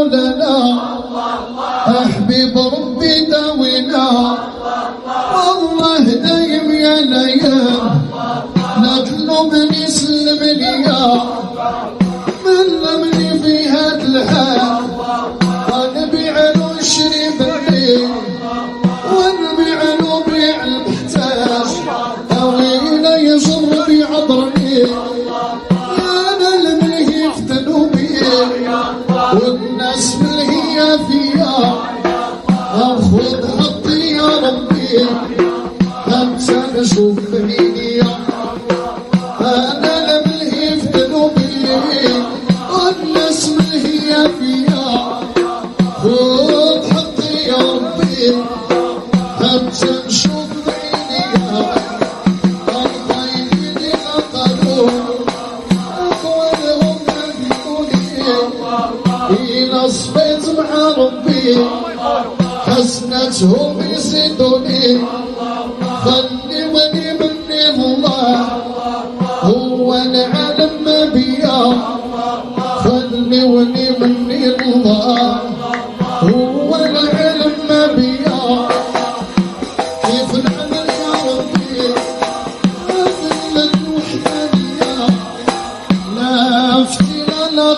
لنا أحبيب ربي داوينا والله دايم يا ليال نطلب نسلم ليا من لمني في هاد الحال ونبيع له شريب الليل ونبيع له بيع المحتاج هاوينا يجر بعذرني انا الملهي يفتنوا بي والناس ملهية فيا اخذ حطي يا ربي همسى نشوف بعيني انا الملهي يفتنوا بي والناس ملهية فيا خذ حطي يا ربي همسى نشوف بعيني الطيبين نقلوا اخوانهم نبيوني إذا صفيت مع ربي حسنتهم يزيدوني خلوني مني الله هو العالم ما بيا خلوني مني الله هو العالم ما بيا كيف العمل يا ربي أذل الوحدانية لا افتنا لا